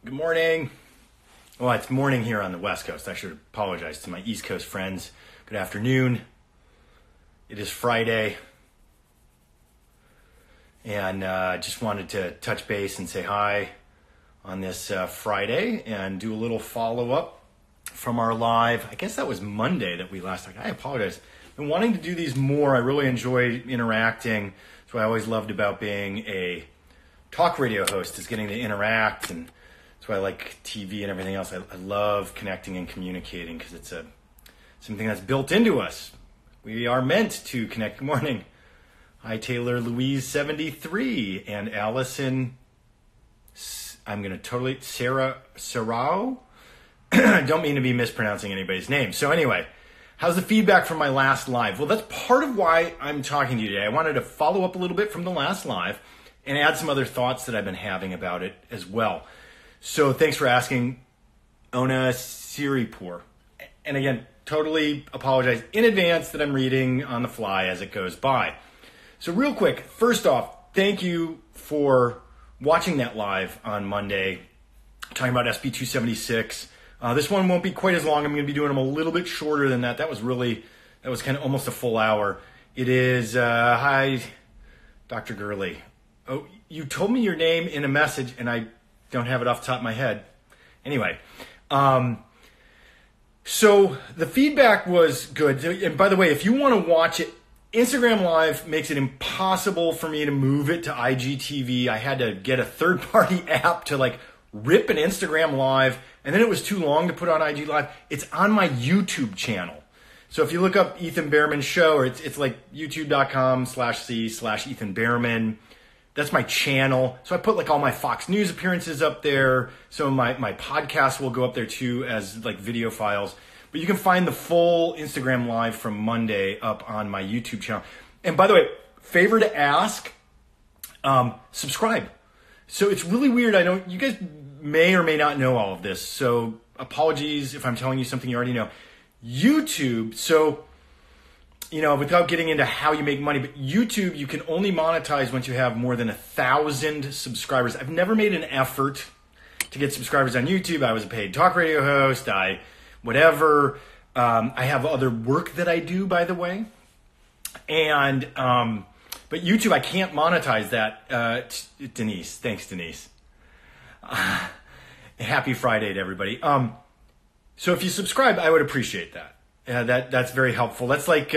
Good morning. Well, it's morning here on the West Coast. I should apologize to my East Coast friends. Good afternoon. It is Friday. And just wanted to touch base and say hi on this Friday and do a little follow-up from our live. I guess that was Monday that we last talked. I apologize. I've been wanting to do these more. I really enjoy interacting. That's what I always loved about being a talk radio host, is getting to interact, and that's why I like TV and everything else. I love connecting and communicating because it's something that's built into us. We are meant to connect. Good morning. Hi, Taylor Louise 73 and Allison. I'm going to totally Sarah Sarao. Don't mean to be mispronouncing anybody's name. So anyway, how's the feedback from my last live? Well, that's part of why I'm talking to you today. I wanted to follow up a little bit from the last live and add some other thoughts that I've been having about it as well. So thanks for asking, Ona Siripur. And again, totally apologize in advance that I'm reading on the fly as it goes by. So real quick, first off, thank you for watching that live on Monday, talking about SB 276. This one won't be quite as long. I'm going to be doing them a little bit shorter than that. That was kind of almost a full hour. It is, hi, Dr. Gurley. Oh, you told me your name in a message, and I don't have it off the top of my head. Anyway, so the feedback was good. And by the way, if you want to watch it, Instagram Live makes it impossible for me to move it to IGTV. I had to get a third-party app to rip an Instagram Live, and then it was too long to put on IG Live. It's on my YouTube channel. So if you look up Ethan Behrman Show, or it's like youtube.com/c/Ethan Behrman. That's my channel. So I put all my Fox News appearances up there. So my podcast will go up there too as video files. But you can find the full Instagram Live from Monday up on my YouTube channel. And by the way, favor to ask, subscribe. So it's really weird. You guys may or may not know all of this. So apologies if I'm telling you something you already know. YouTube, so without getting into how you make money, but YouTube, you can only monetize once you have more than 1,000 subscribers. I've never made an effort to get subscribers on YouTube. I was a paid talk radio host. I have other work that I do, by the way. And, but YouTube, I can't monetize that. Denise, thanks, Denise. Happy Friday to everybody. So if you subscribe, I would appreciate that. That's very helpful. That's like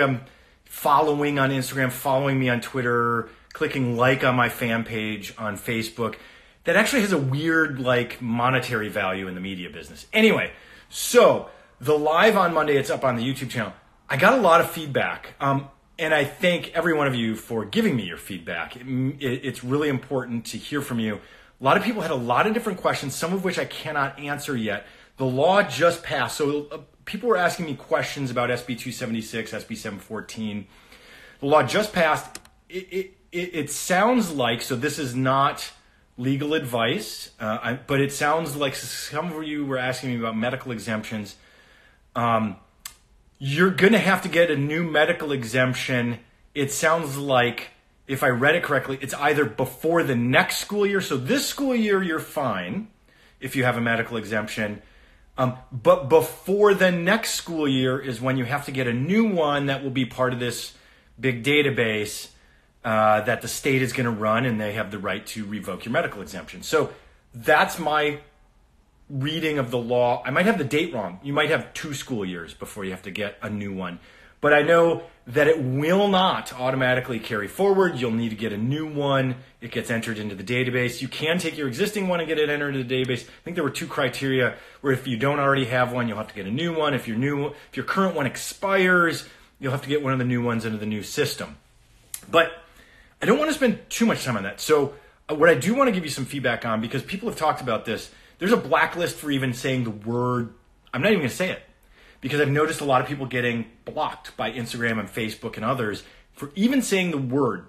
following on Instagram, following me on Twitter, clicking like on my fan page on Facebook. That actually has a weird monetary value in the media business. Anyway, so the live on Monday, it's up on the YouTube channel. I got a lot of feedback, and I thank every one of you for giving me your feedback. It's really important to hear from you. A lot of people had a lot of different questions, some of which I cannot answer yet. The law just passed, so people were asking me questions about SB 276, SB 714. The law just passed. It sounds like, so this is not legal advice, but it sounds like some of you were asking me about medical exemptions. You're going to have to get a new medical exemption. It sounds like, if I read it correctly, it's either before the next school year. So this school year, you're fine if you have a medical exemption. But before the next school year is when you have to get a new one that will be part of this big database that the state is going to run, and they have the right to revoke your medical exemption. So that's my reading of the law. I might have the date wrong. You might have 2 school years before you have to get a new one. But I know that it will not automatically carry forward. You'll need to get a new one. It gets entered into the database. You can take your existing one and get it entered into the database. I think there were 2 criteria where if you don't already have one, you'll have to get a new one. If your current one expires, you'll have to get one of the new ones into the new system. But I don't want to spend too much time on that. So what I do want to give you some feedback on, because people have talked about this, there's a blacklist for even saying the word. I'm not even going to say it, because I've noticed a lot of people getting blocked by Instagram and Facebook and others for even saying the word.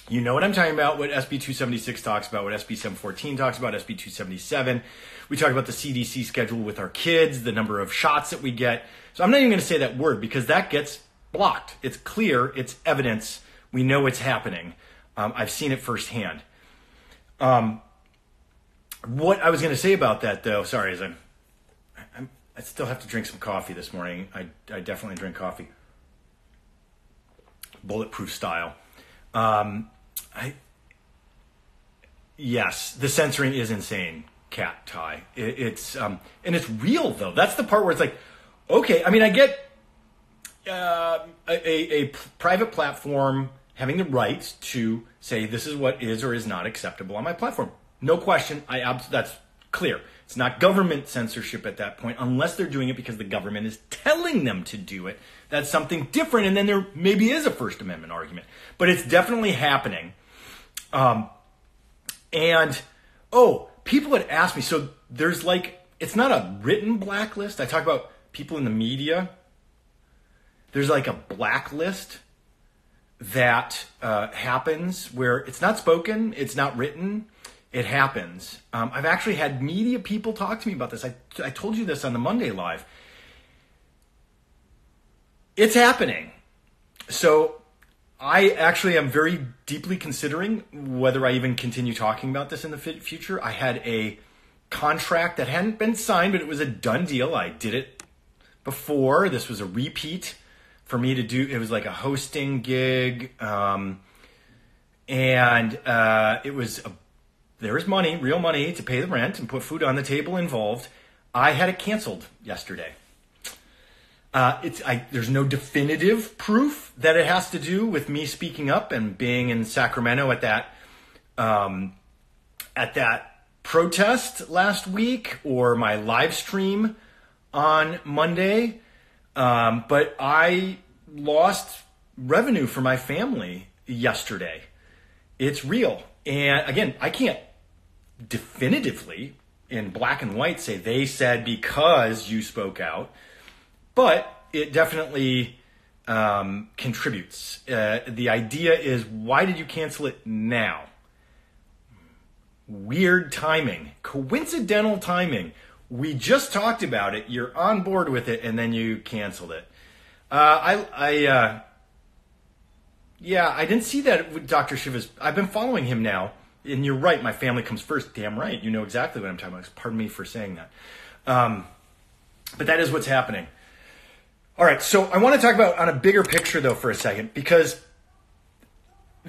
You know what I'm talking about, what SB 276 talks about, what SB 714 talks about, SB 277. We talk about the CDC schedule with our kids, the number of shots that we get. So I'm not even going to say that word because that gets blocked. It's clear. It's evidence. We know it's happening. I've seen it firsthand. What I was going to say about that, though, sorry, is I still have to drink some coffee this morning. I definitely drink coffee, bulletproof style. Yes, the censoring is insane, Cat Ty. It's and it's real though. That's the part where it's like, okay. I mean, I get a private platform having the right to say this is what is or is not acceptable on my platform. No question. That's clear. It's not government censorship at that point, unless they're doing it because the government is telling them to do it. That's something different, and then there maybe is a First Amendment argument. But it's definitely happening. People had asked me, so there's it's not a written blacklist. I talk about people in the media. There's like a blacklist that happens where it's not spoken, it's not written, it happens. I've actually had media people talk to me about this. I told you this on the Monday Live. It's happening. So I actually am very deeply considering whether I even continue talking about this in the future. I had a contract that hadn't been signed, but it was a done deal. I did it before. This was a repeat for me to do. It was like a hosting gig. There was money, real money, to pay the rent and put food on the table involved. I had it canceled yesterday. There's no definitive proof that it has to do with me speaking up and being in Sacramento at that protest last week or my live stream on Monday. But I lost revenue for my family yesterday. It's real. And again, I can't definitively in black and white say they said because you spoke out, but it definitely contributes. The idea is, why did you cancel it now? Weird timing, coincidental timing. We just talked about it. You're on board with it, and then you canceled it. I didn't see that with Dr. Shiva's. I've been following him now, and you're right. My family comes first. Damn right. You know exactly what I'm talking about. Pardon me for saying that. But that is what's happening. All right. So I want to talk about on a bigger picture though for a second, because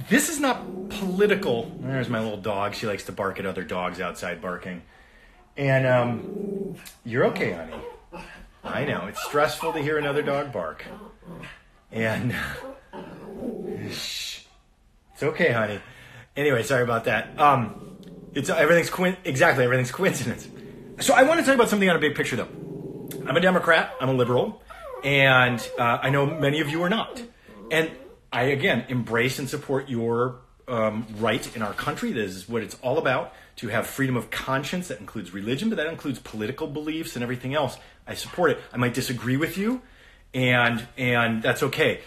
this is not political. There's my little dog. She likes to bark at other dogs outside barking. And you're okay, honey. I know. It's stressful to hear another dog bark. And shh. It's okay, honey. Anyway, sorry about that. Everything's coincidence. So I want to talk about something on a big picture, though. I'm a Democrat. I'm a liberal. And I know many of you are not. And I, again, embrace and support your right in our country. This is what it's all about, to have freedom of conscience. That includes religion, but that includes political beliefs and everything else. I support it. I might disagree with you, and that's okay.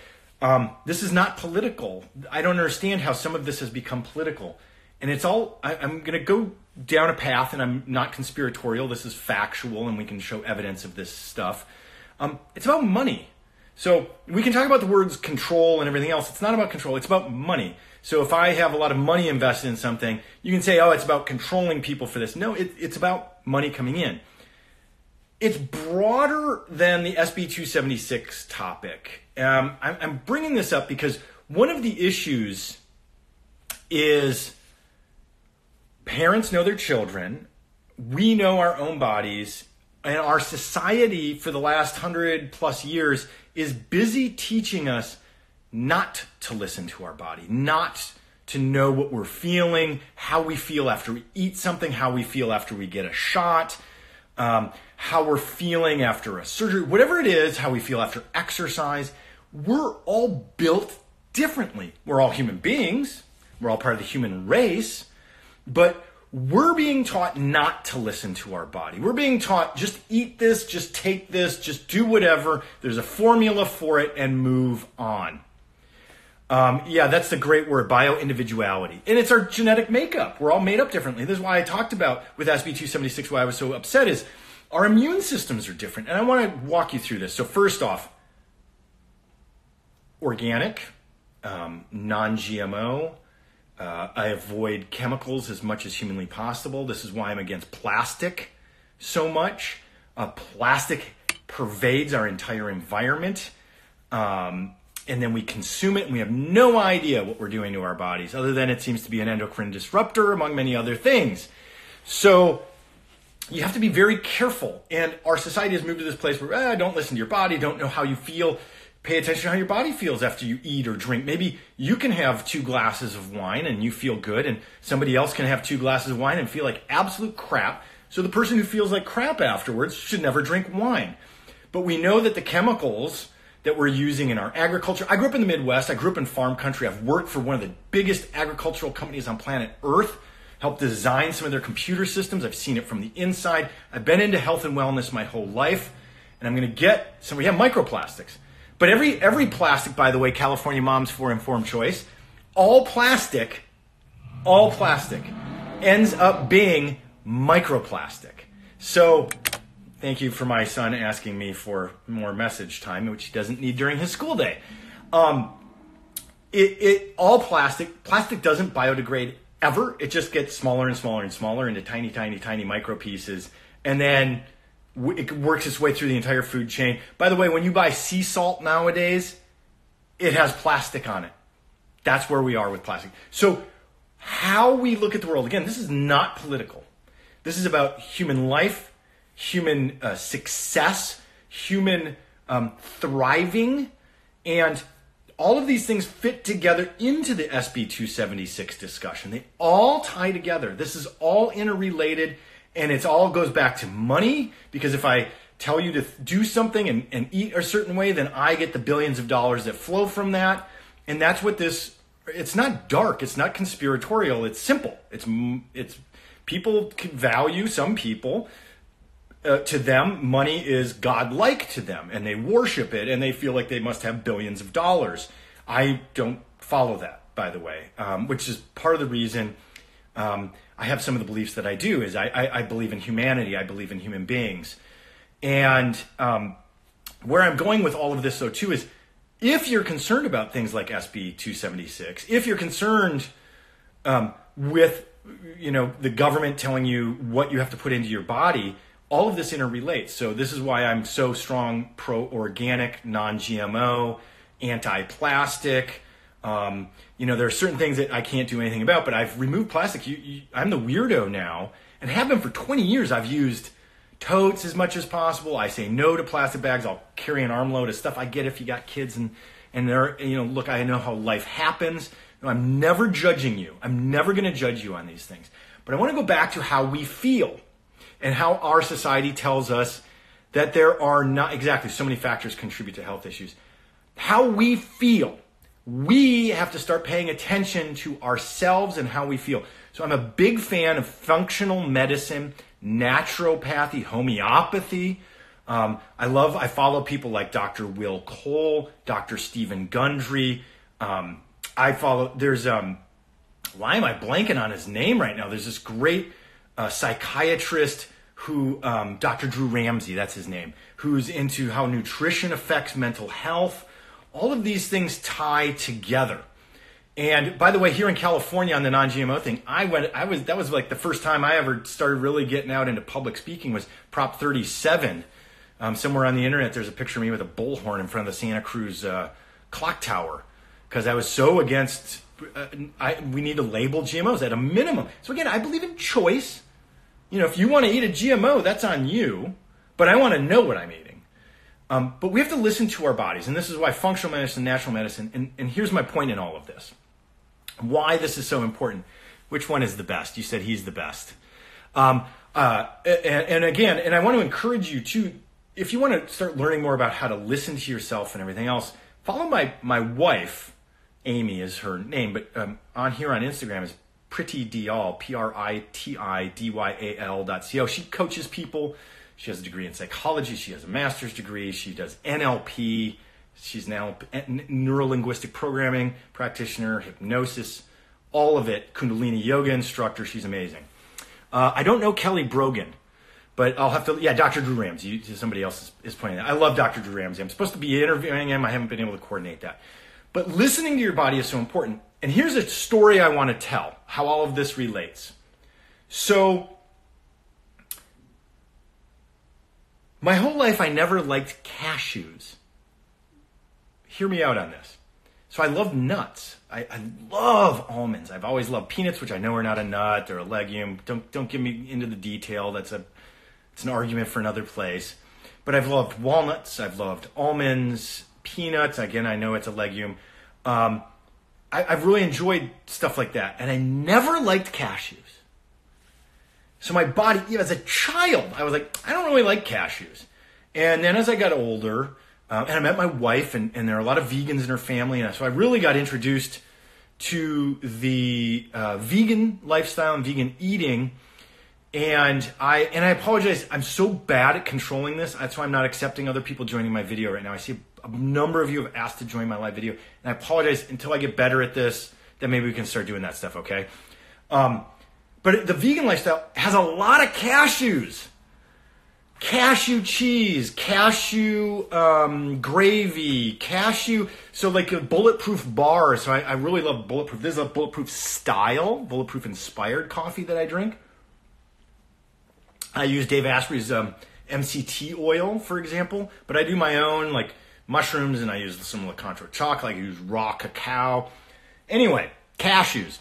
This is not political. I don't understand how some of this has become political. And it's all, I'm going to go down a path, and I'm not conspiratorial. This is factual, and we can show evidence of this stuff. It's about money. So we can talk about the words control and everything else. It's not about control. It's about money. So if I have a lot of money invested in something, you can say, oh, it's about controlling people for this. No, it's about money coming in. It's broader than the SB 276 topic. I'm bringing this up because one of the issues is parents know their children. We know our own bodies. And our society for the last 100 plus years is busy teaching us not to listen to our body, not to know what we're feeling, how we feel after we eat something, how we feel after we get a shot, how we're feeling after a surgery, whatever it is, how we feel after exercise. We're all built differently. We're all human beings. We're all part of the human race, but we're being taught not to listen to our body. We're being taught, just eat this, just take this, just do whatever. There's a formula for it and move on. That's the great word, bioindividuality. And it's our genetic makeup. We're all made up differently. This is why I talked about with SB 276, why I was so upset, is our immune systems are different. And I want to walk you through this. So first off, organic, non-GMO, I avoid chemicals as much as humanly possible. This is why I'm against plastic so much. Plastic pervades our entire environment. And then we consume it and we have no idea what we're doing to our bodies, other than it seems to be an endocrine disruptor, among many other things. So you have to be very careful. And our society has moved to this place where don't listen to your body, don't know how you feel. Pay attention to how your body feels after you eat or drink. Maybe you can have 2 glasses of wine and you feel good, and somebody else can have 2 glasses of wine and feel like absolute crap. So the person who feels like crap afterwards should never drink wine. But we know that the chemicals that we're using in our agriculture. I grew up in the Midwest. I grew up in farm country. I've worked for one of the biggest agricultural companies on planet Earth, helped design some of their computer systems. I've seen it from the inside. I've been into health and wellness my whole life. And I'm going to get some, we have microplastics. But every plastic, by the way, California Moms for Informed Choice, all plastic ends up being microplastic. So thank you for my son asking me for more message time, which he doesn't need during his school day. All plastic doesn't biodegrade ever. It just gets smaller and smaller and smaller into tiny, tiny, tiny micro pieces. And then it works its way through the entire food chain. By the way, when you buy sea salt nowadays, it has plastic on it. That's where we are with plastic. So how we look at the world, again, this is not political. This is about human life, human success, human thriving, and all of these things fit together into the SB 276 discussion. They all tie together. This is all interrelated. And it all goes back to money, because if I tell you to do something and eat a certain way, then I get the billions of dollars that flow from that. And that's what it's not dark, it's not conspiratorial, it's simple. It's people value, some people, to them, money is godlike to them, and they worship it, and they feel like they must have billions of dollars. I don't follow that, by the way, which is part of the reason I have some of the beliefs that I do. Is I believe in humanity. I believe in human beings. And where I'm going with all of this, though, too, is if you're concerned about things like SB 276, if you're concerned with the government telling you what you have to put into your body, all of this interrelates. So this is why I'm so strong pro-organic, non-GMO, anti-plastic. There are certain things that I can't do anything about, but I've removed plastic. I'm the weirdo now, and have been for 20 years. I've used totes as much as possible. I say no to plastic bags. I'll carry an armload of stuff. I get if you got kids and they're, look, I know how life happens. I'm never judging you. I'm never going to judge you on these things. But I want to go back to how we feel and how our society tells us that there are not exactly so many factors contribute to health issues. How we feel. We have to start paying attention to ourselves and how we feel. So I'm a big fan of functional medicine, naturopathy, homeopathy. I follow people like Dr. Will Cole, Dr. Stephen Gundry. Why am I blanking on his name right now? There's this great psychiatrist who, Dr. Drew Ramsey, that's his name, who's into how nutrition affects mental health. All of these things tie together. And by the way, here in California on the non-GMO thing, that was like the first time I ever started really getting out into public speaking was Prop 37. Somewhere on the internet, there's a picture of me with a bullhorn in front of the Santa Cruz clock tower, because I was so against, we need to label GMOs at a minimum. So again, I believe in choice. If you want to eat a GMO, that's on you, but I want to know what I'm eating. But we have to listen to our bodies, and this is why functional medicine, natural medicine, and here's my point in all of this. Why this is so important. Which one is the best? You said he's the best. And again, I want to encourage you to, if you want to start learning more about how to listen to yourself and everything else, follow my wife, Amy is her name, but on here on Instagram is PrittyDyal, PRITIDYAL.co. She coaches people. She has a degree in psychology. She has a master's degree. She does NLP. She's now neuro-linguistic programming practitioner, hypnosis, all of it. Kundalini yoga instructor. She's amazing. I don't know Kelly Brogan, but I'll have to, Dr. Drew Ramsey. Somebody else is pointing that. I love Dr. Drew Ramsey. I'm supposed to be interviewing him. I haven't been able to coordinate that. But listening to your body is so important. And here's a story I want to tell, how all of this relates. So, my whole life I never liked cashews. Hear me out on this. So I love nuts. I love almonds. I've always loved peanuts, which I know are not a nut or a legume. Don't get me into the detail. It's an argument for another place. But I've loved walnuts. I've loved almonds, peanuts. Again, I know it's a legume. I've really enjoyed stuff like that. And I never liked cashews. So my body, as a child, I was like, I don't really like cashews. And then as I got older, and I met my wife, and there are a lot of vegans in her family, and so I really got introduced to the vegan lifestyle and vegan eating. And I apologize, I'm so bad at controlling this. That's why I'm not accepting other people joining my video right now. I see a number of you have asked to join my live video, and I apologize. Until I get better at this, then maybe we can start doing that stuff, okay? But the vegan lifestyle has a lot of cashews. Cashew cheese, cashew gravy, cashew, so like a bulletproof bar. So I really love bulletproof. This is a bulletproof style, bulletproof inspired coffee that I drink. I use Dave Asprey's MCT oil, for example, but I do my own, like mushrooms, and I use some Lecontro chocolate. I use raw cacao. Anyway, cashews.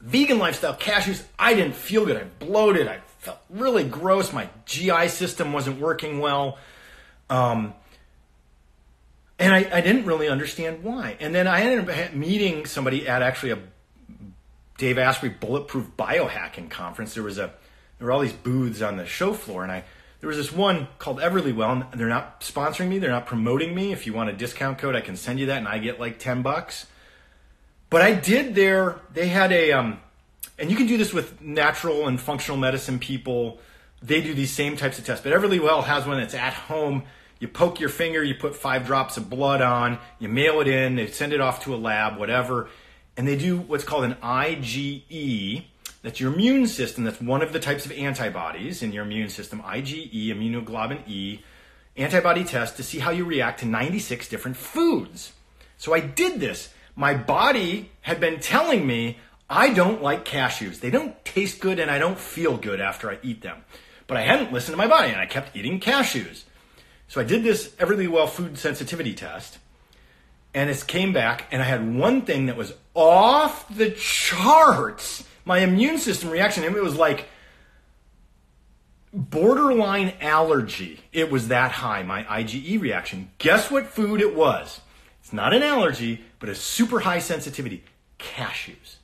Vegan lifestyle, cashews, I didn't feel good. I bloated. I felt really gross. My GI system wasn't working well. And I didn't really understand why. And then I ended up meeting somebody at actually a Dave Asprey Bulletproof Biohacking Conference. There were all these booths on the show floor, and there was this one called Everlywell, and they're not sponsoring me. They're not promoting me. If you want a discount code, I can send you that, and I get like $10. But I did they had and you can do this with natural and functional medicine people. They do these same types of tests. But Everlywell has one that's at home. You poke your finger, you put 5 drops of blood on, you mail it in, they send it off to a lab, whatever. And they do what's called an IgE. That's your immune system. That's one of the types of antibodies in your immune system. IgE, immunoglobulin E, antibody test to see how you react to 96 different foods. So I did this. My body had been telling me, I don't like cashews. They don't taste good and I don't feel good after I eat them. But I hadn't listened to my body and I kept eating cashews. So I did this Everlywell Food Sensitivity test, and it came back, and I had one thing that was off the charts. My immune system reaction, it was like borderline allergy. It was that high, my IgE reaction. Guess what food it was? It's not an allergy, but a super high sensitivity. Cashews.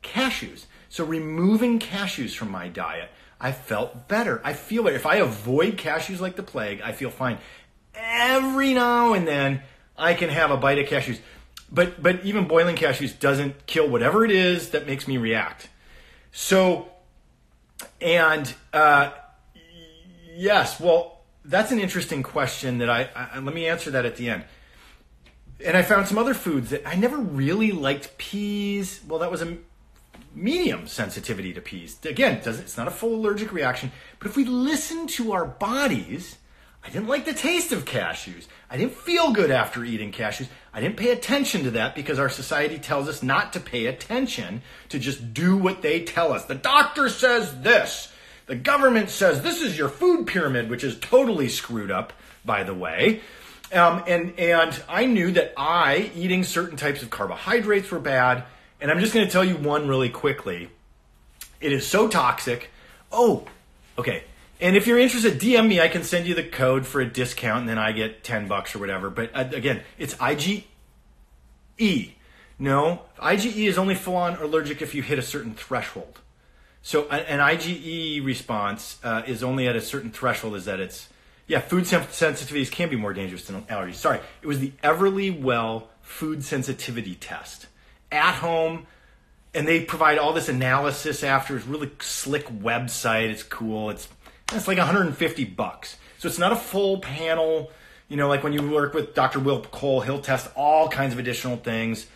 Cashews. So removing cashews from my diet, I felt better. I feel better. If I avoid cashews like the plague, I feel fine. Every now and then, I can have a bite of cashews. But even boiling cashews doesn't kill whatever it is that makes me react. So, and yes, well, that's an interesting question that I let me answer that at the end. And I found some other foods that I never really liked. Peas. Well, that was a medium sensitivity to peas. Again, it's not a full allergic reaction. But if we listen to our bodies, I didn't like the taste of cashews. I didn't feel good after eating cashews. I didn't pay attention to that because our society tells us not to pay attention, to just do what they tell us. The doctor says this. The government says this is your food pyramid, which is totally screwed up, by the way. And I knew that eating certain types of carbohydrates were bad. And I'm just going to tell you one really quickly. It is so toxic. Oh, okay. And if you're interested, DM me. I can send you the code for a discount, and then I get $10 or whatever. But again, it's IgE. No, IgE is only full-on allergic if you hit a certain threshold. So an IgE response is only at a certain threshold. Is that it's food sensitivities can be more dangerous than allergies. Sorry, it was the Everlywell Food Sensitivity Test at home. And they provide all this analysis after. It's a really slick website. It's cool. It's like $150. So it's not a full panel. You know, like when you work with Dr. Will Cole, he'll test all kinds of additional things.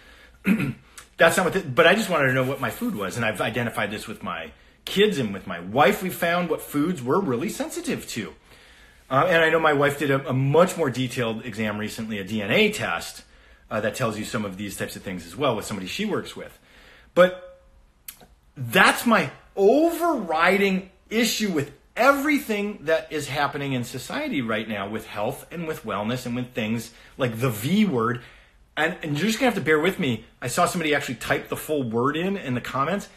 That's not what but I just wanted to know what my food was. And I've identified this with my kids and with my wife. We found what foods we're really sensitive to. And I know my wife did a much more detailed exam recently, a DNA test. that tells you some of these types of things as well with somebody she works with. But that's my overriding issue with everything that is happening in society right now with health and with wellness and with things like the V word. And you're just going to have to bear with me. I saw somebody actually type the full word in the comments.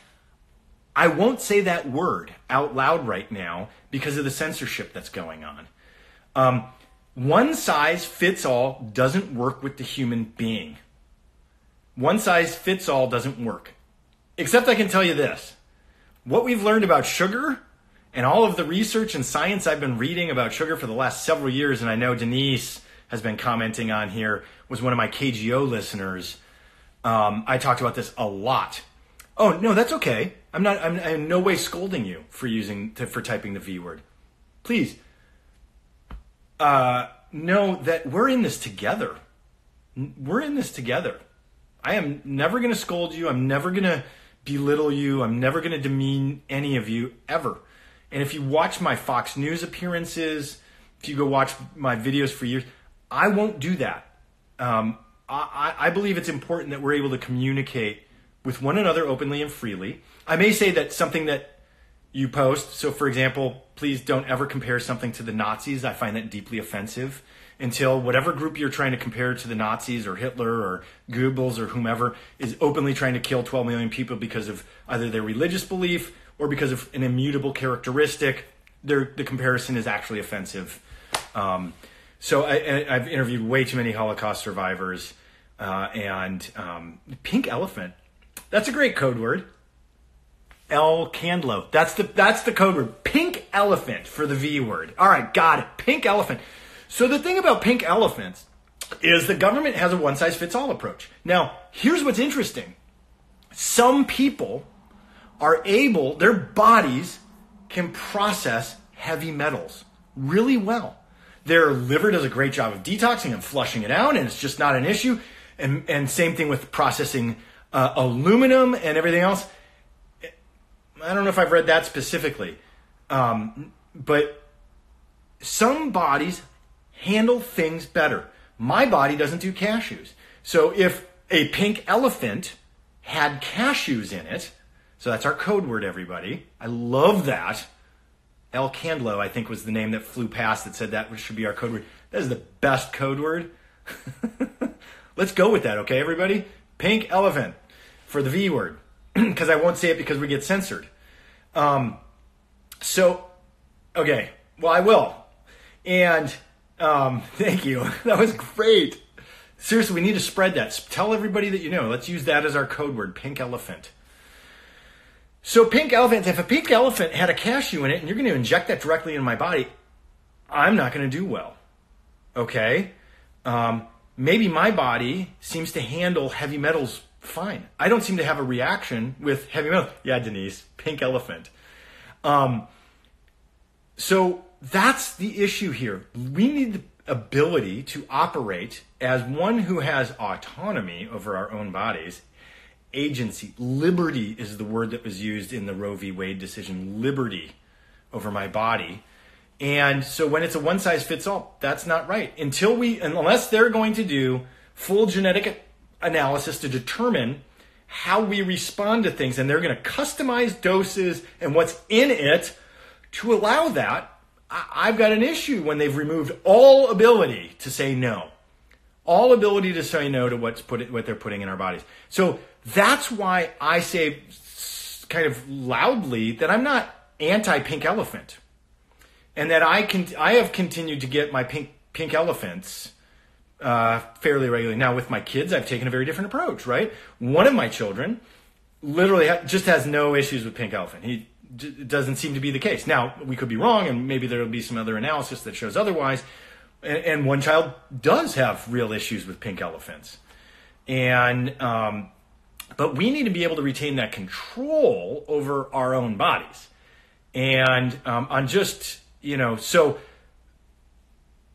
I won't say that word out loud right now because of the censorship that's going on. One size fits all doesn't work with the human being. One size fits all doesn't work. Except I can tell you this. What we've learned about sugar and all of the research and science I've been reading about sugar for the last several years, and I know Denise has been commenting on here, was one of my KGO listeners. I talked about this a lot. Oh, no, that's okay. I'm in no way scolding you for typing the V word. Please. Know that we're in this together. We're in this together. I am never going to scold you. I'm never going to belittle you. I'm never going to demean any of you ever. And if you watch my Fox News appearances, if you go watch my videos for years, I won't do that. I believe it's important that we're able to communicate with one another openly and freely. I may say that something that you post, so for example, please don't ever compare something to the Nazis. I find that deeply offensive until whatever group you're trying to compare to the Nazis or Hitler or Goebbels or whomever is openly trying to kill 12 million people because of either their religious belief or because of an immutable characteristic. The comparison is actually offensive. So I've interviewed way too many Holocaust survivors. Pink elephant, that's a great code word. El Candlo, that's the code word. Pink elephant for the V word. All right, got it. Pink elephant. So the thing about pink elephants is the government has a one-size-fits-all approach. Now, here's what's interesting. Some people are able, their bodies can process heavy metals really well. Their liver does a great job of detoxing and flushing it out, and it's just not an issue. And same thing with processing aluminum and everything else. I don't know if I've read that specifically. But some bodies handle things better. My body doesn't do cashews. So if a pink elephant had cashews in it, so that's our code word, everybody. I love that. El Candlo, I think, was the name that flew past that said that should be our code word. That is the best code word. Let's go with that, okay, everybody? Pink elephant for the V word, because I won't say it because we get censored. Okay, well, I will. And thank you. That was great. Seriously, we need to spread that. Tell everybody that you know. Let's use that as our code word, pink elephant. So pink elephant, if a pink elephant had a cashew in it and you're going to inject that directly in my body, I'm not going to do well. Okay? Maybe my body seems to handle heavy metals fine. I don't seem to have a reaction with heavy metals. Yeah, Denise, pink elephant. So that's the issue here. We need the ability to operate as one who has autonomy over our own bodies. Agency, liberty is the word that was used in the Roe v. Wade decision, liberty over my body. And so when it's a one size fits all, that's not right. Unless they're going to do full genetic analysis to determine how we respond to things, and they're going to customize doses and what's in it to allow that, I've got an issue when they've removed all ability to say no. All ability to say no to what they're putting in our bodies. So that's why I say kind of loudly that I'm not anti-pink elephant. And that I have continued to get my pink elephants fairly regularly. Now with my kids, I've taken a very different approach, right? One of my children literally just has no issues with pink elephant. It doesn't seem to be the case. Now, we could be wrong, and maybe there will be some other analysis that shows otherwise. And one child does have real issues with pink elephants. But we need to be able to retain that control over our own bodies. And so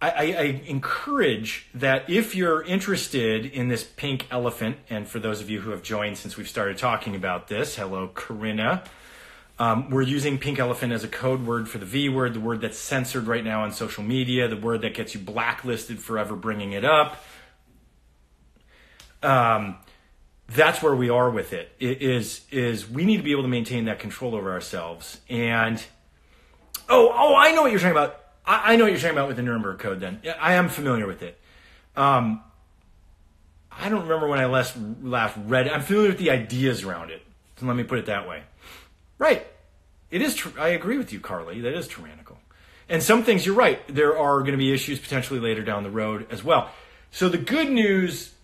I encourage that if you're interested in this pink elephant, and for those of you who have joined since we've started talking about this, hello, Corinna. We're using pink elephant as a code word for the V word, the word that's censored right now on social media, the word that gets you blacklisted for ever bringing it up. that's where we are with it. Is we need to be able to maintain that control over ourselves. And I know what you're talking about. I know what you're talking about with the Nuremberg Code. Then I am familiar with it. I don't remember when I last read it. I'm familiar with the ideas around it. So let me put it that way. Right. It is. I agree with you, Carly. That is tyrannical. And some things, you're right. There are going to be issues potentially later down the road as well. So the good news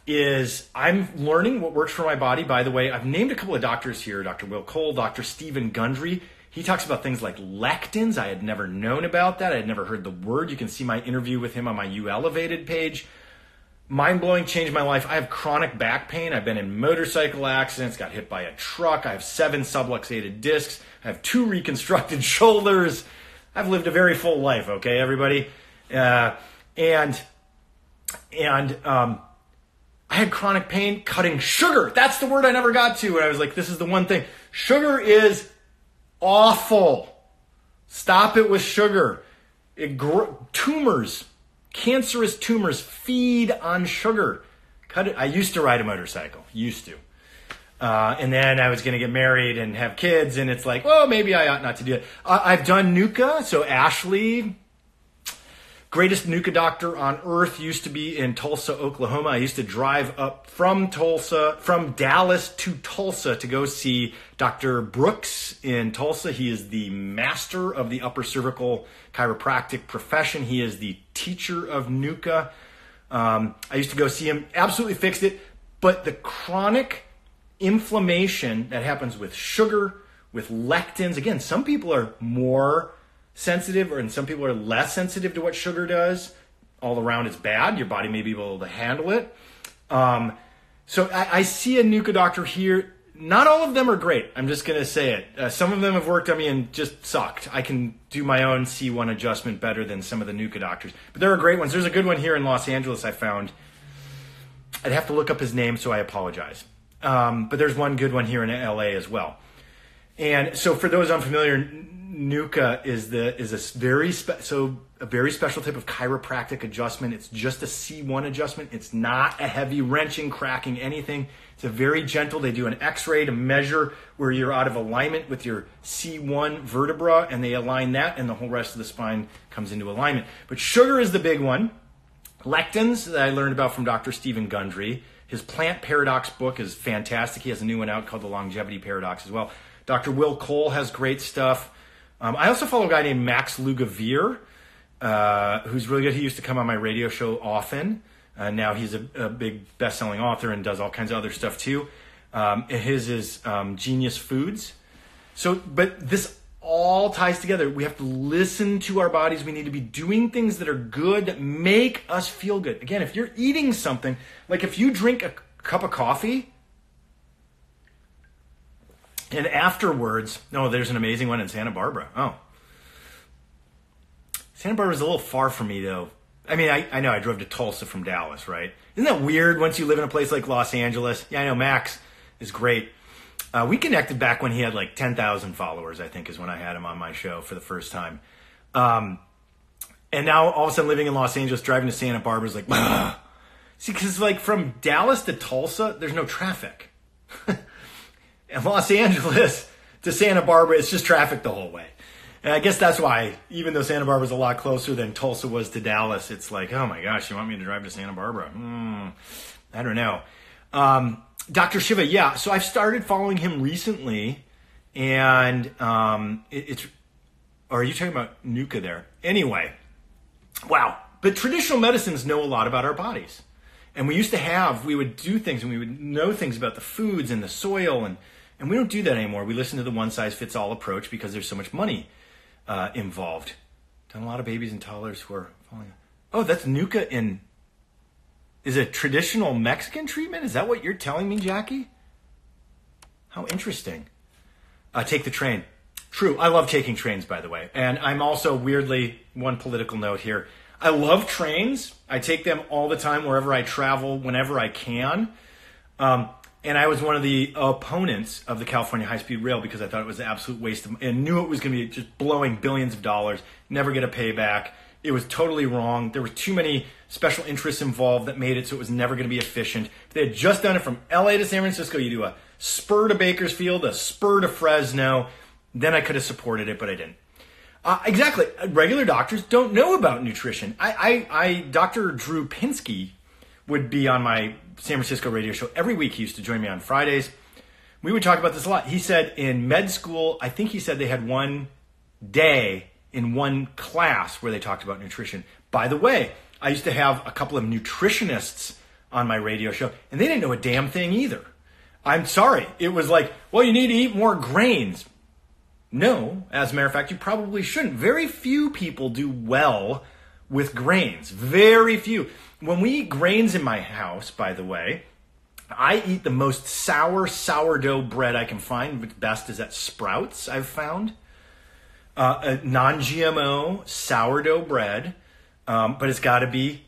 is I'm learning what works for my body. By the way, I've named a couple of doctors here, Dr. Will Cole, Dr. Stephen Gundry. He talks about things like lectins. I had never known about that. I had never heard the word. You can see my interview with him on my You Elevated page. Mind-blowing, changed my life. I have chronic back pain. I've been in motorcycle accidents, got hit by a truck. I have 7 subluxated discs. I have 2 reconstructed shoulders. I've lived a very full life, okay, everybody? I had chronic pain cutting sugar. That's the word I never got to. And I was like, this is the one thing. Sugar is awful. Stop it with sugar. Tumors, cancerous tumors feed on sugar. Cut it. I used to ride a motorcycle. Used to. And then I was going to get married and have kids. And it's like, well, maybe I ought not to do it. I've done NUCA. So Ashley, greatest NUCA doctor on earth, used to be in Tulsa, Oklahoma. I used to drive up from Dallas to Tulsa to go see Dr. Brooks in Tulsa. He is the master of the upper cervical chiropractic profession. He is the teacher of NUCA. I used to go see him, absolutely fixed it. But the chronic inflammation that happens with sugar, with lectins, again, some people are more sensitive and some people are less sensitive to what sugar does. All around it's bad. Your body may be able to handle it. So I see a NUCA doctor here. Not all of them are great. I'm just going to say it. Some of them have worked on me and just sucked. I can do my own C1 adjustment better than some of the NUCA doctors. But there are great ones. There's a good one here in Los Angeles I found. I'd have to look up his name, so I apologize. But there's one good one here in LA as well. And so for those unfamiliar, NUCA is a very special type of chiropractic adjustment. It's just a C1 adjustment. It's not a heavy wrenching, cracking, anything. It's a very gentle. They do an X-ray to measure where you're out of alignment with your C1 vertebra, and they align that, and the whole rest of the spine comes into alignment. But sugar is the big one. Lectins that I learned about from Dr. Stephen Gundry. His Plant Paradox book is fantastic. He has a new one out called The Longevity Paradox as well. Dr. Will Cole has great stuff. I also follow a guy named Max Lugavere, who's really good. He used to come on my radio show often. Now he's a big best-selling author and does all kinds of other stuff too. His is Genius Foods. But this all ties together. We have to listen to our bodies. We need to be doing things that are good, that make us feel good. Again, if you're eating something, like if you drink a cup of coffee, and afterwards, there's an amazing one in Santa Barbara. Santa Barbara's a little far from me, though. I mean, I know I drove to Tulsa from Dallas, right? Isn't that weird once you live in a place like Los Angeles? Yeah, I know Max is great. We connected back when he had like 10,000 followers, I think is when I had him on my show for the first time. And now all of a sudden living in Los Angeles, driving to Santa Barbara is like, bah. See, because like from Dallas to Tulsa, there's no traffic. And Los Angeles to Santa Barbara, it's just traffic the whole way. And I guess that's why, even though Santa Barbara's a lot closer than Tulsa was to Dallas, it's like, oh my gosh, you want me to drive to Santa Barbara? I don't know. Dr. Shiva, yeah. So I've started following him recently, and are you talking about NUCA there? Anyway, wow. But traditional medicines know a lot about our bodies. And we would do things and we would know things about the foods and the soil, and we don't do that anymore. We listen to the one-size-fits-all approach because there's so much money involved. Done a lot of babies and toddlers who are falling. Oh, that's NUCA is a traditional Mexican treatment? Is that what you're telling me, Jackie? How interesting. Take the train. True. I love taking trains, by the way. And I'm also weirdly, one political note here. I love trains. I take them all the time wherever I travel, whenever I can. And I was one of the opponents of the California high-speed rail because I thought it was an absolute waste of, and knew it was going to be just blowing billions of dollars, never get a payback. It was totally wrong. There were too many special interests involved that made it so it was never going to be efficient. If they had just done it from LA to San Francisco, you do a spur to Bakersfield, a spur to Fresno, then I could have supported it, but I didn't. Exactly. Regular doctors don't know about nutrition. Dr. Drew Pinsky would be on my San Francisco radio show every week. He used to join me on Fridays. We would talk about this a lot. He said in med school, I think he said they had one day in one class where they talked about nutrition. By the way, I used to have a couple of nutritionists on my radio show, and they didn't know a damn thing either. I'm sorry. It was like, well, you need to eat more grains. No, as a matter of fact, you probably shouldn't. Very few people do well with grains. Very few. When we eat grains in my house, by the way, I eat the most sour sourdough bread I can find. The best is at Sprouts, I've found. A non-GMO sourdough bread, but it's got to be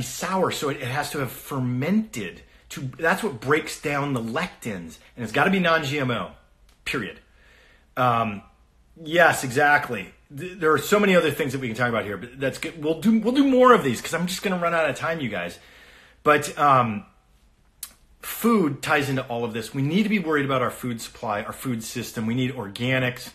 sour, so it has to have fermented. That's what breaks down the lectins, and it's got to be non-GMO. Period. Yes, exactly. There are so many other things that we can talk about here, but that's good. We'll do more of these because I'm just going to run out of time, you guys. But food ties into all of this. We need to be worried about our food supply, our food system. We need organics.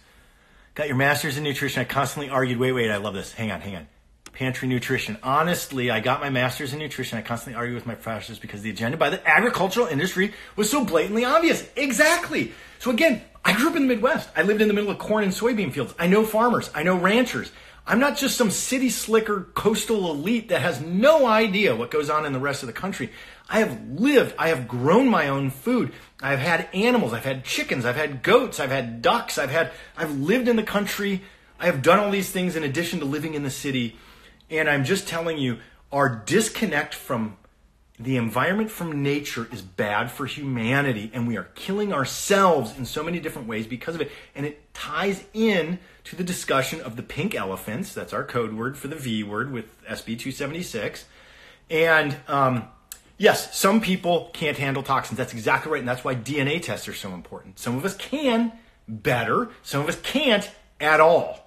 Got your master's in nutrition. I constantly argued, wait, I love this. Hang on. Pantry nutrition. Honestly, I got my master's in nutrition. I constantly argue with my professors because the agenda by the agricultural industry was so blatantly obvious. Exactly. So again, I grew up in the Midwest. I lived in the middle of corn and soybean fields. I know farmers. I know ranchers. I'm not just some city slicker coastal elite that has no idea what goes on in the rest of the country. I have grown my own food. I've had animals. I've had chickens. I've had goats. I've had ducks. I've lived in the country. I have done all these things in addition to living in the city. And I'm just telling you, our disconnect from the environment, from nature, is bad for humanity, and we are killing ourselves in so many different ways because of it. And it ties in to the discussion of the pink elephants. That's our code word for the V word with SB 276. And yes, some people can't handle toxins. That's exactly right, and that's why DNA tests are so important. Some of us can better. Some of us can't at all.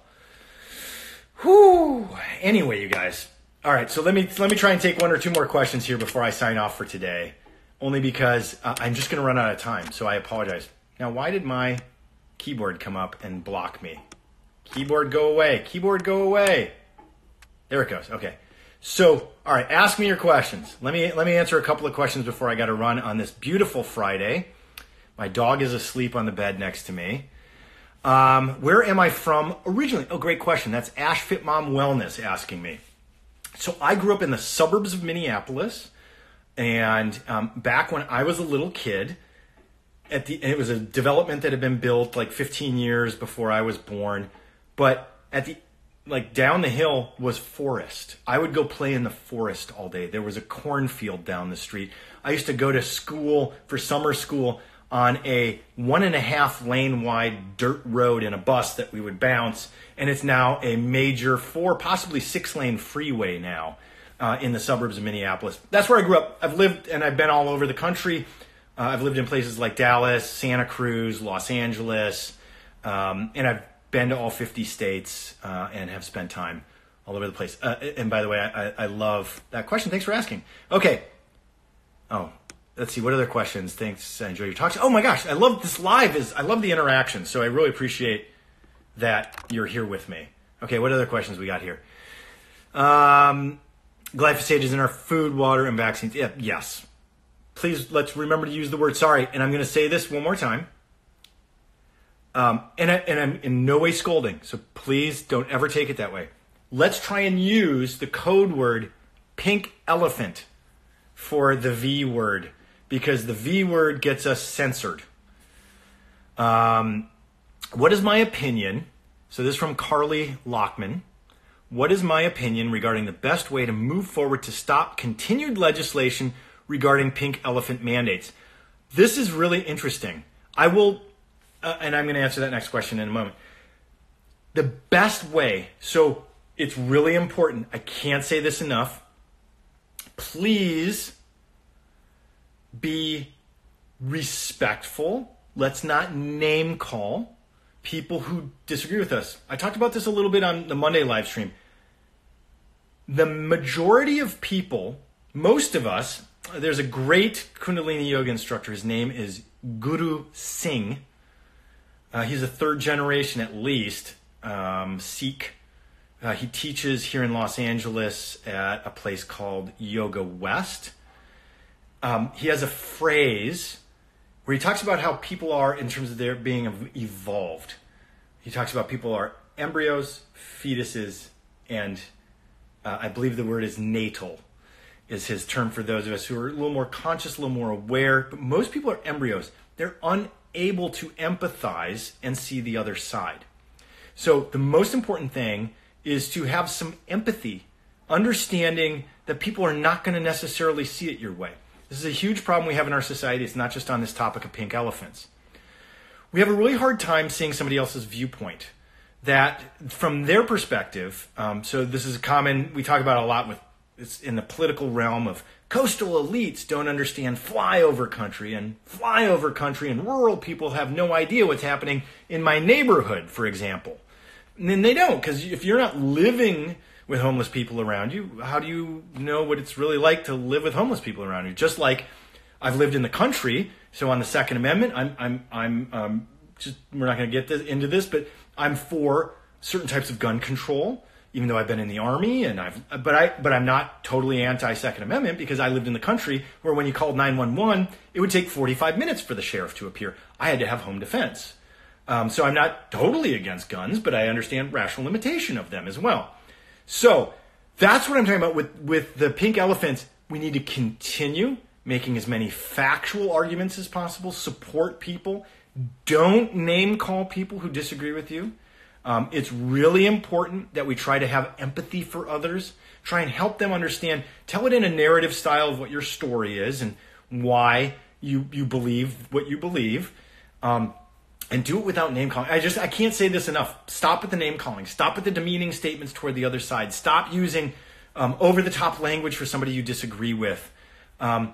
Whew. Anyway, you guys. All right, so let me try and take one or two more questions here before I sign off for today, only because I'm just going to run out of time, so I apologize. Now, why did my keyboard come up and block me? Keyboard, go away. Keyboard, go away. There it goes. Okay. So, all right, ask me your questions. Let me answer a couple of questions before I got to run on this beautiful Friday. My dog is asleep on the bed next to me. Where am I from originally? Oh, great question. That's Ash Fit Mom Wellness asking me. So I grew up in the suburbs of Minneapolis, and back when I was a little kid, it was a development that had been built like 15 years before I was born, but down the hill was forest. I would go play in the forest all day. There was a cornfield down the street. I used to go to school for summer school on a 1.5 lane wide dirt road in a bus that we would bounce. And it's now a major 4, possibly 6 lane freeway now in the suburbs of Minneapolis. That's where I grew up. I've lived and I've been all over the country. I've lived in places like Dallas, Santa Cruz, Los Angeles, and I've been to all 50 states and have spent time all over the place. And by the way, I love that question. Thanks for asking. Okay. Oh, let's see. What other questions? Thanks. I enjoy your talks. Oh my gosh. I love this live. I love the interaction. So I really appreciate that you're here with me. Okay. What other questions we got here? Glyphosate is in our food, water, and vaccines. Yeah, yes. Please, let's remember to use the word sorry. And I'm going to say this one more time. And I'm in no way scolding, so please don't ever take it that way. Let's try and use the code word pink elephant for the V word, because the V word gets us censored. What is my opinion? So this is from Carly Lockman. What is my opinion regarding the best way to move forward to stop continued legislation regarding pink elephant mandates? This is really interesting. I will, and I'm going to answer that next question in a moment. The best way, so it's really important. I can't say this enough. Please be respectful. Let's not name call. people who disagree with us. I talked about this a little bit on the Monday live stream. The majority of people, most of us, there's a great Kundalini yoga instructor. His name is Guru Singh. He's a third generation at least Sikh. He teaches here in Los Angeles at a place called Yoga West. He has a phrase where he talks about how people are in terms of their being evolved. He talks about people are embryos, fetuses, and I believe the word is natal is his term for those of us who are a little more conscious, a little more aware. But most people are embryos. They're unable to empathize and see the other side. So the most important thing is to have some empathy, understanding that people are not going to necessarily see it your way. This is a huge problem we have in our society. It's not just on this topic of pink elephants. We have a really hard time seeing somebody else's viewpoint. That from their perspective, so this is common, we talk about a lot with, it's in the political realm of coastal elites don't understand flyover country and rural people have no idea what's happening in my neighborhood, for example. And then they don't, because if you're not living with homeless people around you, how do you know what it's really like to live with homeless people around you? Just like I've lived in the country, so on the Second Amendment, I'm just, we're not going to get into this, but I'm for certain types of gun control, even though I've been in the Army, and but I'm not totally anti-Second Amendment because I lived in the country where when you called 911, it would take 45 minutes for the sheriff to appear. I had to have home defense. So I'm not totally against guns, but I understand rational limitation of them as well. So that's what I'm talking about with the pink elephants. We need to continue making as many factual arguments as possible, support people. Don't name call people who disagree with you. It's really important that we try to have empathy for others, try and help them understand, tell it in a narrative style of what your story is and why you believe what you believe, and do it without name calling. I can't say this enough. Stop at the name calling. Stop at the demeaning statements toward the other side. Stop using over-the-top language for somebody you disagree with. We're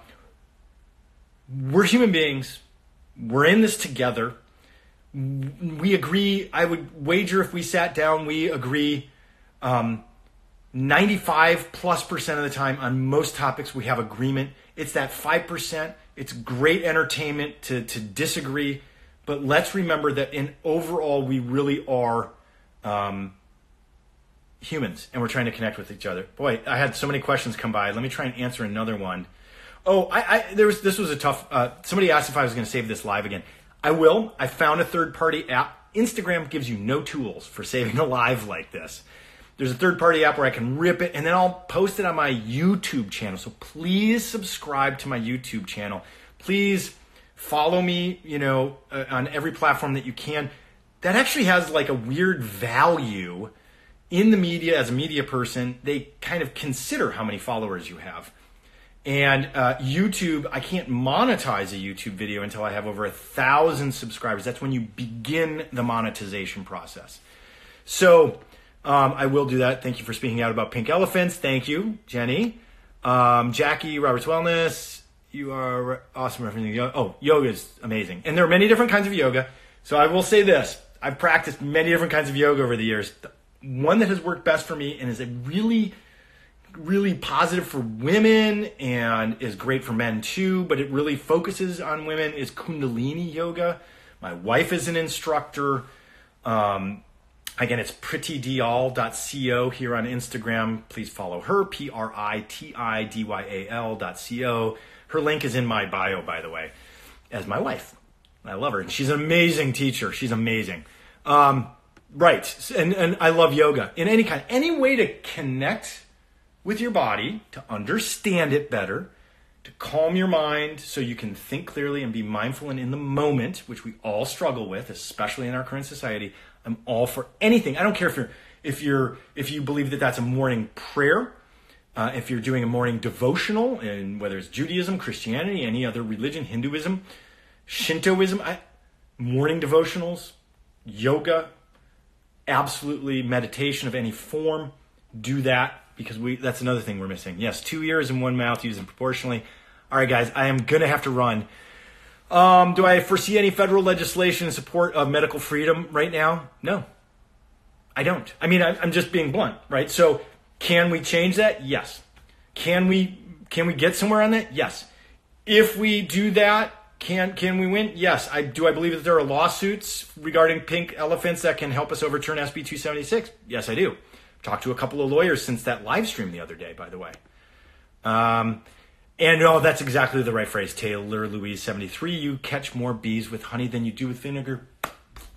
human beings. We're in this together. We agree. I would wager if we sat down, we agree 95+% of the time on most topics. We have agreement. It's that 5%. It's great entertainment to disagree. But let's remember that in overall, we really are humans, and we're trying to connect with each other. Boy, I had so many questions come by. Let me try and answer another one. Oh, this was a tough, somebody asked if I was going to save this live again. I will. I found a third-party app. Instagram gives you no tools for saving a live like this. There's a third-party app where I can rip it, and then I'll post it on my YouTube channel. So please subscribe to my YouTube channel. Please follow me, on every platform that you can. That actually has like a weird value in the media. As a media person, they kind of consider how many followers you have. And YouTube, I can't monetize a YouTube video until I have over 1,000 subscribers. That's when you begin the monetization process. So I will do that. Thank you for speaking out about pink elephants. Thank you, Jenny. Jackie, Robert's Wellness. You are awesome referencing yoga. Oh, yoga is amazing. And there are many different kinds of yoga. So I will say this. I've practiced many different kinds of yoga over the years. The one that has worked best for me and is a really, really positive for women and is great for men too, but it really focuses on women is Kundalini yoga. My wife is an instructor. Again, it's pritidiyal.co here on Instagram. Please follow her, PRITIDYAL.co. Her link is in my bio, by the way, as my wife. I love her. And she's an amazing teacher. She's amazing. Right. And I love yoga in any kind. Any way to connect with your body, to understand it better, to calm your mind so you can think clearly and be mindful and in the moment, which we all struggle with, especially in our current society. I'm all for anything. I don't care if you believe that that's a morning prayer, if you're doing a morning devotional, and whether it's Judaism, Christianity, any other religion, Hinduism, Shintoism, morning devotionals, yoga, absolutely meditation of any form, do that because that's another thing we're missing. Yes, 2 ears and one mouth, use them proportionally. All right, guys, I am going to have to run. Do I foresee any federal legislation in support of medical freedom right now? No, I don't. I mean, I'm just being blunt, right? So can we change that? Yes. Can we get somewhere on that? Yes. If we do that, can we win? Yes. Do I believe that there are lawsuits regarding pink elephants that can help us overturn SB 276? Yes, I do. Talked to a couple of lawyers since that live stream the other day, by the way. And that's exactly the right phrase. Taylor Louise 73, you catch more bees with honey than you do with vinegar.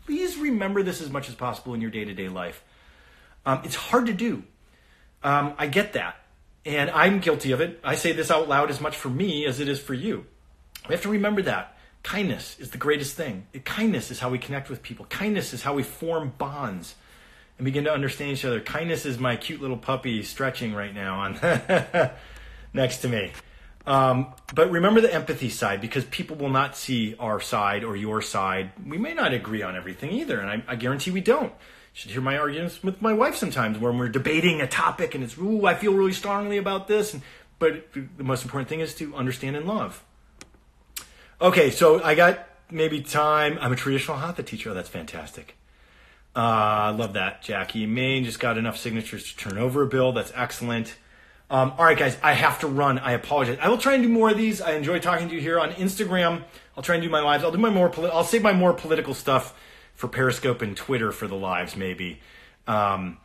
Please remember this as much as possible in your day-to-day life. It's hard to do. I get that. And I'm guilty of it. I say this out loud as much for me as it is for you. We have to remember that. Kindness is the greatest thing. Kindness is how we connect with people. Kindness is how we form bonds and begin to understand each other. Kindness is my cute little puppy stretching right now on next to me. But remember the empathy side, because people will not see our side or your side. We may not agree on everything either, and I guarantee we don't. You should hear my arguments with my wife sometimes when we're debating a topic and it's, ooh, I feel really strongly about this. But the most important thing is to understand and love. Okay, so I got maybe time. I'm a traditional hatha teacher. Oh, that's fantastic. I love that, Jackie. Maine just got enough signatures to turn over a bill. That's excellent. All right, guys, I have to run. I apologize. I will try and do more of these. I enjoy talking to you here on Instagram. I'll try and do my lives. I'll save my more political stuff for Periscope and Twitter for the lives, maybe. But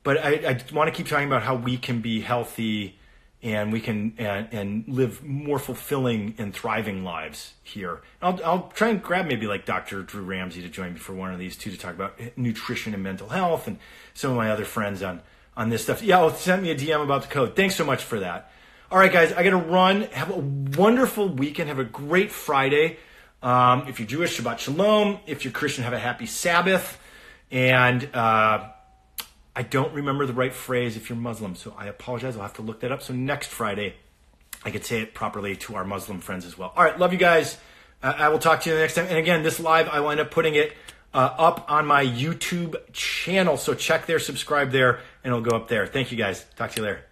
I want to keep talking about how we can be healthy and we can and live more fulfilling and thriving lives here. I'll try and grab maybe like Dr. Drew Ramsey to join me for one of these too, to talk about nutrition and mental health, and some of my other friends on this stuff. Yeah, send me a DM about the code. Thanks so much for that. All right, guys, I got to run. Have a wonderful weekend. Have a great Friday. If you're Jewish, Shabbat Shalom. If you're Christian, have a happy Sabbath. And I don't remember the right phrase if you're Muslim, so I apologize. I'll have to look that up. So next Friday, I could say it properly to our Muslim friends as well. All right, love you guys. I will talk to you the next time. And again, this live, I will end up putting it up on my YouTube channel. So check there, subscribe there, and it'll go up there. Thank you, guys. Talk to you later.